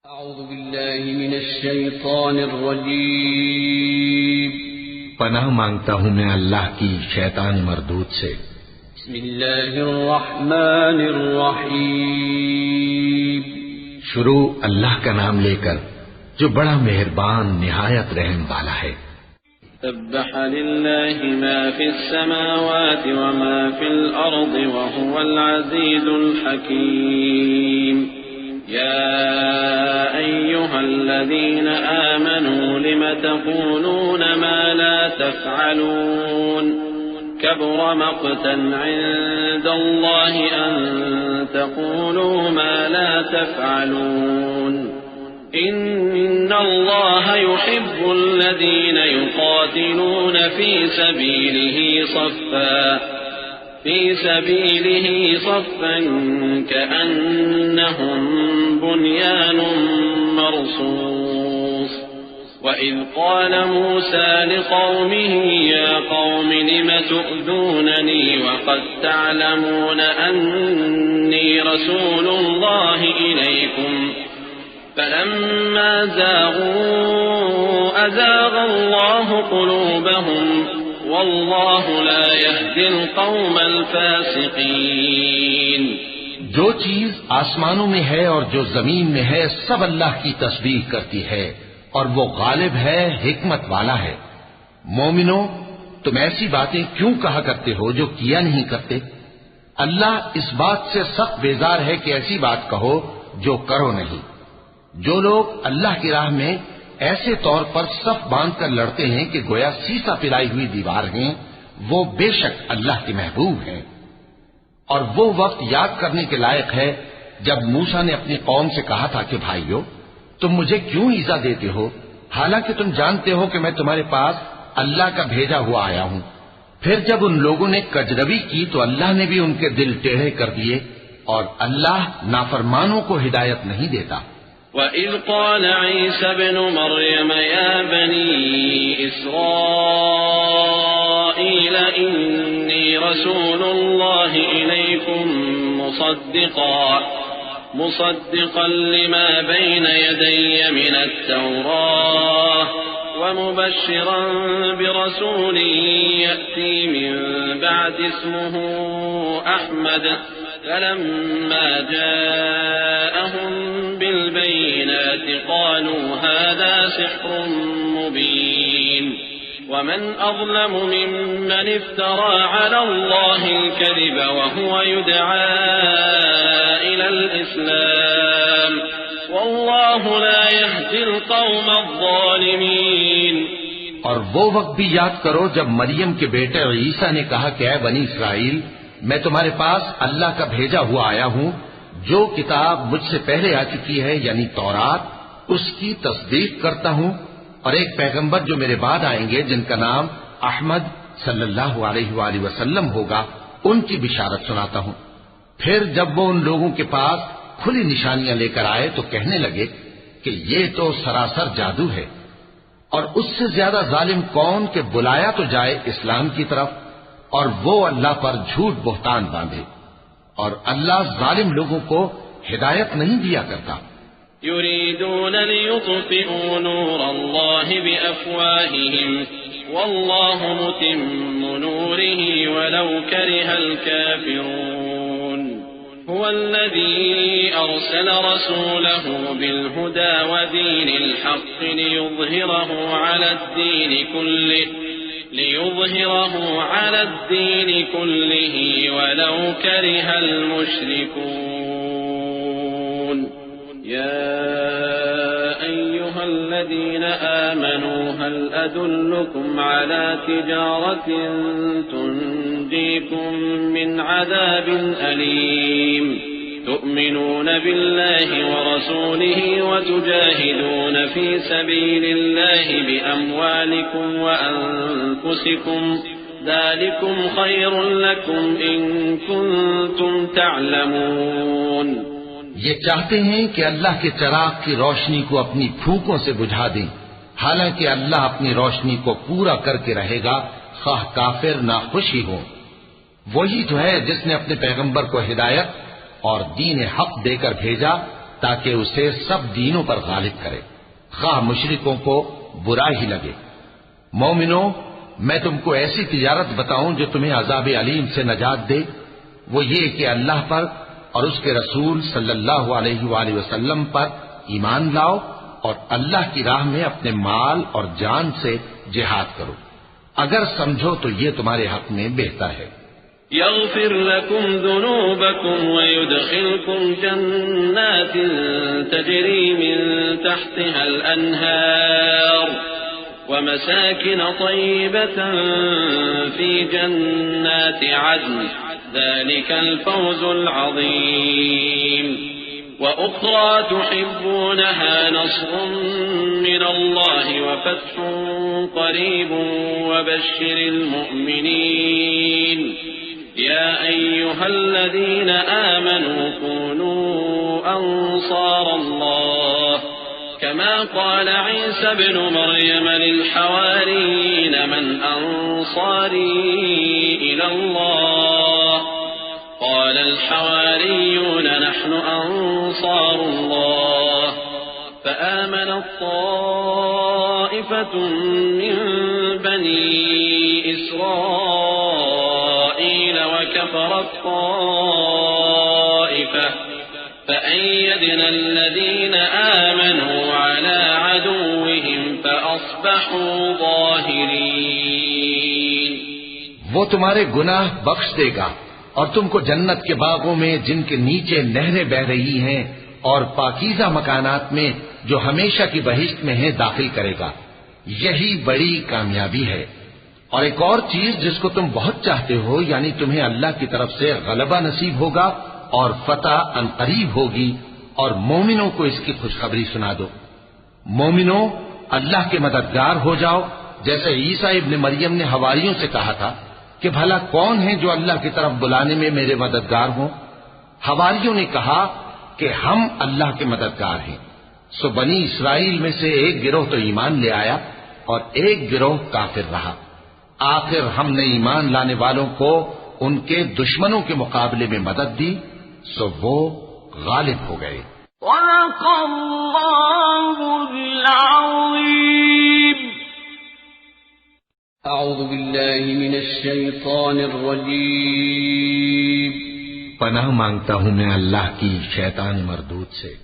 अऊज़ु बिल्लाहि मिनश शैतानिर रजीम। पनाह मांगता हूँ मैं अल्लाह की शैतान मरदूद से। बिस्मिल्लाहिर रहमानिर रहीम। शुरू अल्लाह का नाम लेकर जो बड़ा मेहरबान निहायत रहम वाला है। सब्बह लिल्लाहि मा फिस समावाति व मा फिल अर्दि व हुवल अज़ीज़ुल हकीम। या अय्युहल्लज़ीना आमनू लिम तक़ूलून मा ला तफ़अलून कबुर मक़तन इंदल्लाहि अन तक़ूलू मा ला तफ़अलून इन्नल्लाह युहिब्बुल्लज़ीना युक़ातिलून फी सबीलिही सफ़्फ़न कअन्नहुम बुन्यानुम मरसूस। वइज़ क़ाल मूसा लिक़ौमिही या क़ौमि लिम तु'ज़ूननी वक़द तअलमून अन्नी रसूलुल्लाहि इलैकुम फलम्मा ज़ाग़ू अज़ाग़ अल्लाहु क़ुलूबहुम वल्लाहु ला यहदिल क़ौमल फ़ासिक़ीन। जो चीज आसमानों में है और जो जमीन में है सब अल्लाह की तस्बीह करती है और वो गालिब है, हिकमत वाला है। मोमिनो, तुम ऐसी बातें क्यों कहा करते हो जो किया नहीं करते? अल्लाह इस बात से सख्त बेजार है कि ऐसी बात कहो जो करो नहीं। जो लोग अल्लाह की राह में ऐसे तौर पर सफ बांधकर लड़ते हैं कि गोया सीसा पिलाई हुई दीवार हैं, वो बेशक अल्लाह के महबूब हैं। और वो वक्त याद करने के लायक है जब मूसा ने अपनी कौम से कहा था कि भाइयों, तुम मुझे क्यों ईजा देते हो, हालांकि तुम जानते हो कि मैं तुम्हारे पास अल्लाह का भेजा हुआ आया हूं। फिर जब उन लोगों ने कजरवी की तो अल्लाह ने भी उनके दिल टेढ़े कर दिए और अल्लाह नाफरमानों को हिदायत नहीं देता। वइज़ क़ाल ईसा इब्नु मरयम या बनी इस्राईल इन्नी रसूलुल्लाहि इलैकुम मुसद्दिक़न लिमा बैन यदय्य मिनत तौराह वमुबश्शिरन बिरसूलिन यअती मिन बअदि इस्मुहु अहमद फलम्मा जाअहुम बिलबय्यिनाति क़ालू हाज़ा सिह्रुन मुबीन। वमन अज़लमु मिम्मन इफ्तरा अला अल्लाहिल कज़िब वहुव युदआ इलल इस्लाम वल्लाहु ला यहदिल क़ौमज़ ज़ालिमीन। और वो वक्त भी याद करो जब मरियम के बेटे ईसा ने कहा कि ऐ बनी इसराइल, मैं तुम्हारे पास अल्लाह का भेजा हुआ आया हूं। जो किताब मुझसे पहले आ चुकी है यानी तौरात, उसकी तस्दीक करता हूं और एक पैगंबर जो मेरे बाद आएंगे जिनका नाम अहमद सल्लल्लाहु अलैहि वसल्लम होगा, उनकी बिशारत सुनाता हूं। फिर जब वो उन लोगों के पास खुली निशानियां लेकर आए तो कहने लगे कि ये तो सरासर जादू है। और उससे ज्यादा जालिम कौन कि बुलाया तो जाए इस्लाम की तरफ और वो अल्लाह पर झूठ बोहतान बांधे। और अल्लाह जालिम लोगों को हिदायत नहीं दिया करता। युरीदून लियुत्फिऊ नूरल्लाहि बिअफ़वाहिहिम वल्लाहु मुतिम्मु नूरिही वलौ करिहल काफ़िरून। हुवल्लज़ी अरसल रसूलहु बिलहुदा वदीनिल हक़्क़ लियुज़हिरहु अला الدين كله ولو كره المشركون। يا أيها الذين آمنوا هل أدلكم على تجارة تنجيكم من عذاب أليم تؤمنون بالله ورسوله وتجاهدون في سبيل الله بأموالكم وأنفسكم ذلكم خير لكم إن كنتم تعلمون। ये चाहते हैं कि अल्लाह के चिराग की रोशनी को अपनी फूंकों से बुझा दें, हालांकि अल्लाह अपनी रोशनी को पूरा करके रहेगा, खाह काफिर ना खुश ही हो। वही तो है जिसने अपने पैगंबर को हिदायत और दीन हक देकर भेजा ताकि उसे सब दीनों पर गालिब करे, खाह मुशरिकों को बुरा ही लगे। मोमिनो, मैं तुमको ऐसी तिजारत बताऊं जो तुम्हें अजाब अलीम से नजात दे। वो ये कि अल्लाह पर और उसके रसूल सल्लल्लाहु अलैहि वसल्लम पर ईमान लाओ और अल्लाह की राह में अपने माल और जान से जिहाद करो। अगर समझो तो ये तुम्हारे हक में बेहतर है। यग़फिर लकुम ज़ुनूबकुम व युदखिलकुम जन्नातिन तजरी मिन तहतिहल अन्हार व मसाकिन तय्यबतन फी जन्नाति अदन ज़ालिकल फ़ौज़ुल अज़ीम व उख़रा तुहिब्बूनहा नस्रुम मिनल्लाहि व फ़त्हुन क़रीबुन व बश्शिरिल मुअमिनीन या अय्युहल्लज़ीना आमनू कूनू अंसारल्लाह कमा क़ाल ईसा इब्न मरयम लिल-हवारिय्यीन मन अंसारी इलल्लाह क़ाल अल-हवारिय्यून नहनु अंसारुल्लाह फ़आमनत ताइफ़तुन मिन बनी इस्राईल वकफ़रत ताइफ़ह फ़अय्यदना الذين آمنوا على عدوهم فأصبحوا ظاهرين। वो तुम्हारे गुनाह बख्श देगा और तुमको जन्नत के बागों में जिनके नीचे नहरें बह रही हैं और पाकीज़ा मकानात में जो हमेशा की बहिश्त में है दाखिल करेगा। यही बड़ी कामयाबी है। और एक और चीज जिसको तुम बहुत चाहते हो, यानी तुम्हें अल्लाह की तरफ से गलबा नसीब होगा और फतह अनकरीब होगी, और मोमिनों को इसकी खुशखबरी सुना दो। मोमिनों, अल्लाह के मददगार हो जाओ, जैसे ईसा इब्न मरियम ने हवारियों से कहा था कि भला कौन है जो अल्लाह की तरफ बुलाने में मेरे मददगार हो। हवारियों ने कहा कि हम अल्लाह के मददगार हैं। सो बनी इस्राइल में से एक गिरोह तो ईमान ले आया और एक गिरोह काफिर रहा। आखिर हमने ईमान लाने वालों को उनके दुश्मनों के मुकाबले में मदद दी, सो वो गालिब हो गए। अऊज़ु बिल्लाहि मिनश शैतानिर रजीम। पनाह मांगता हूँ मैं अल्लाह की शैतान मरदूद से।